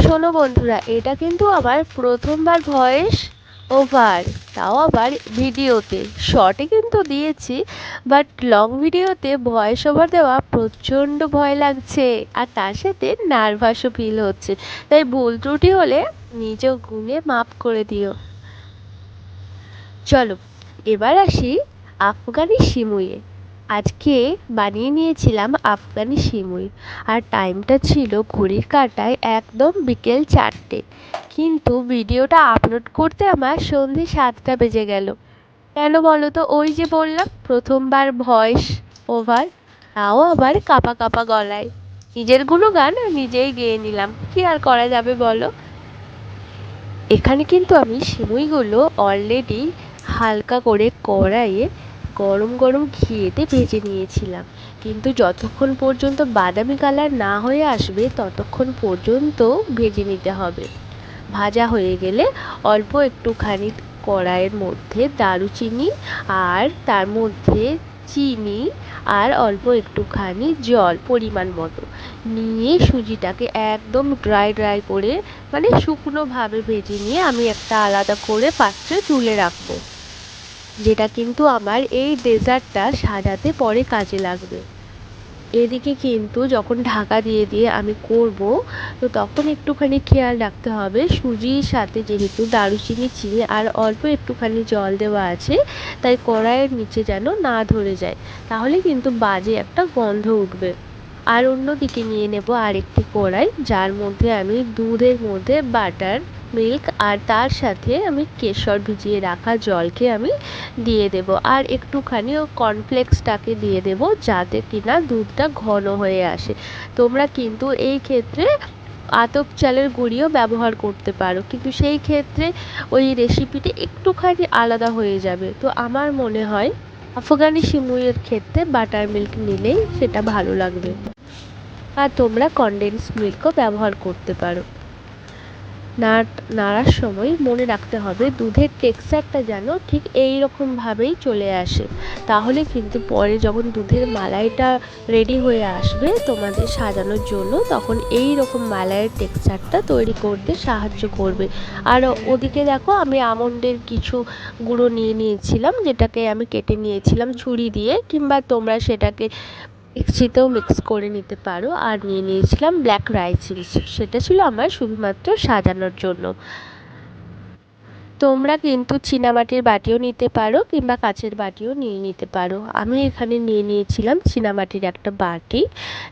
শোনো বন্ধুরা, এটা কিন্তু আমার প্রথমবার ভয়েস ওভার, তাও আবার ভিডিওতে। শর্টে কিন্তু দিয়েছি, বাট লং ভিডিওতে ভয়েস ওভার দেওয়া প্রচণ্ড ভয় লাগছে, আর তার সাথে নার্ভাসও ফিল হচ্ছে। তাই ভুল ত্রুটি হলে নিজেও গুণে মাপ করে দিও। চলো এবার আসি আফগানি সিমুইয়ে। আজকে বানিয়ে নিয়েছিলাম আফগানি সিমুই, আর টাইমটা ছিল ঘড়ির কাঁটায় একদম বিকেল 4টে। কিন্তু ভিডিওটা আপলোড করতে আমার সন্ধে 7টা বেজে গেল। কেন বলো তো? ওই যে বললাম প্রথমবার ভয়েস ওভার, তাও আবার কাঁপা কাঁপা গলায়। নিজের গুণগান নিজেই গেয়ে নিলাম, কি আর করা যাবে বলো। এখানে কিন্তু আমি সিমুইগুলো অলরেডি হালকা করে কড়াইয়ে গরম গরম ঘিয়েতে ভেজে নিয়েছিলাম, কিন্তু যতক্ষণ পর্যন্ত বাদামি কালার না হয়ে আসবে ততক্ষণ পর্যন্ত ভেজে নিতে হবে। ভাজা হয়ে গেলে অল্প একটুখানি কড়াইয়ের মধ্যে দারুচিনি আর তার মধ্যে চিনি আর অল্প একটুখানি জল পরিমাণ মতো নিয়ে সুজিটাকে একদম ড্রাই ড্রাই করে, মানে শুকনোভাবে ভেজে নিয়ে আমি একটা আলাদা করে পাত্রে তুলে রাখবো, যেটা কিন্তু আমার এই ডেজার্টটা সাজাতে পরে কাজে লাগবে। এদিকে কিন্তু যখন ঢাকা দিয়ে দিয়ে আমি করব, তো তখন একটুখানি খেয়াল রাখতে হবে সুজির সাথে যেহেতু দারুচিনি চিনি আর অল্প একটুখানি জল দেওয়া আছে, তাই কড়াইয়ের নিচে যেন না ধরে যায়, তাহলে কিন্তু বাজে একটা গন্ধ উঠবে। আর অন্যদিকে নিয়ে নেব আরেকটি কড়াই, যার মধ্যে আমি দুধের মধ্যে বাটার মিল্ক আর তার সাথে আমি কেশর ভিজিয়ে রাখা জলকে আমি দিয়ে দেব, আর একটুখানি কর্নফ্লেক্সটাকে দিয়ে দেব, যাতে কিনা দুধটা ঘন হয়ে আসে। তোমরা কিন্তু এই ক্ষেত্রে আতপ চালের গুঁড়িও ব্যবহার করতে পারো, কিন্তু সেই ক্ষেত্রে ওই রেসিপিটি একটুখানি আলাদা হয়ে যাবে। তো আমার মনে হয় আফগানি সিমুইয়ের ক্ষেত্রে বাটার মিল্ক নিলেই সেটা ভালো লাগবে, আর তোমরা কনডেন্স মিল্কও ব্যবহার করতে পারো। নাড়ার সময় মনে রাখতে হবে দুধের টেক্সচারটা যেন ঠিক এই রকমভাবেই চলে আসে, তাহলে কিন্তু পরে যখন দুধের মালাইটা রেডি হয়ে আসবে তোমাদের সাজানোর জন্য, তখন এই রকম মালাইয়ের টেক্সচারটা তৈরি করতে সাহায্য করবে। আর ওদিকে দেখো আমি আমন্ডের কিছু গুঁড়ো নিয়ে নিয়েছিলাম, যেটাকে আমি কেটে নিয়েছিলাম ছুরি দিয়ে, কিংবা তোমরা সেটাকে মিক্সিতেও মিক্স করে নিতে পারো। আর নিয়ে নিয়েছিলাম ব্ল্যাক রাইসিনস, সেটা ছিল আমার শুধুমাত্র সাজানোর জন্য। তোমরা কিন্তু চীনামাটির বাটিও নিতে পারো, কিংবা কাচের বাটিও নিয়ে নিতে পারো। আমি এখানে নিয়ে নিয়েছিলাম চীনামাটির একটা বাটি,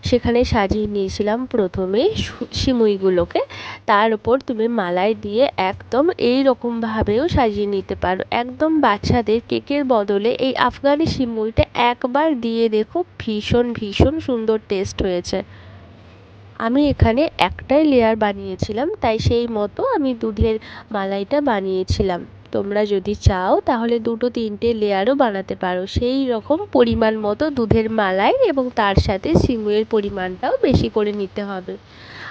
সেখানে সাজিয়ে নিয়েছিলাম প্রথমে সিমুইগুলোকে। তার উপর তুমি মালাই দিয়ে একদম এই রকমভাবেও সাজিয়ে নিতে পারো। একদম বাচ্চাদের কেকের বদলে এই আফগানি সিমুইটা একবার দিয়ে দেখো, ভীষণ ভীষণ সুন্দর টেস্ট হয়েছে। আমি এখানে একটাই লেয়ার বানিয়েছিলাম, তাই সেই মতো আমি দুধের মালাইটা বানিয়েছিলাম। তোমরা যদি চাও তাহলে 2-3টে লেয়ারও বানাতে পারো, সেই রকম পরিমাণ মতো দুধের মালাই, এবং তার সাথে সিমুইয়ের পরিমাণটাও বেশি করে নিতে হবে।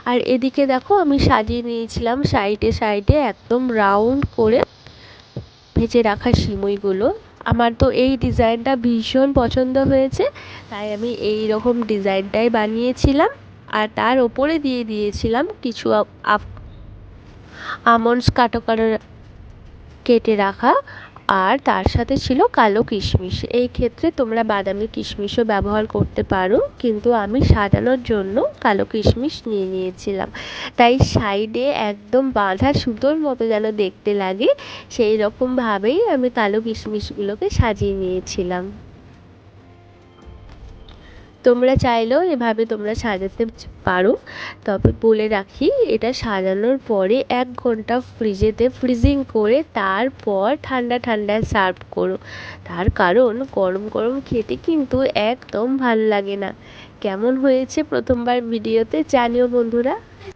আর এদিকে দেখো আমি সাজিয়ে নিয়েছিলাম সাইডে সাইডে একদম রাউন্ড করে ভেজে রাখা সিমুইগুলো। আমার তো এই ডিজাইনটা ভীষণ পছন্দ হয়েছে, তাই আমি এই রকম ডিজাইনটাই বানিয়েছিলাম। আর তার ওপরে দিয়ে দিয়েছিলাম কিছু আমন্ডস কেটে রাখা, আর তার সাথে ছিল কালো কিশমিশ। এই ক্ষেত্রে তোমরা বাদামি কিশমিশও ব্যবহার করতে পারো, কিন্তু আমি সাজানোর জন্য কালো কিশমিশ নিয়ে নিয়েছিলাম। তাই সাইডে একদম বাঁধা সুতোর মতো যেন দেখতে লাগে, সেই রকমভাবেই আমি কালো কিশমিশগুলোকে সাজিয়ে নিয়েছিলাম। তোমরা চাইলেও এভাবে তোমরা সাজাতে পারো, তবে বলে রাখি এটা সাজানোর পরে 1 ঘন্টা ফ্রিজিং করে তারপর ঠান্ডা ঠান্ডা সার্ভ করো। তার কারণ গরম গরম খেতে কিন্তু একদম ভালো লাগে না। কেমন হয়েছে প্রথমবার ভিডিওতে জানিও বন্ধুরা।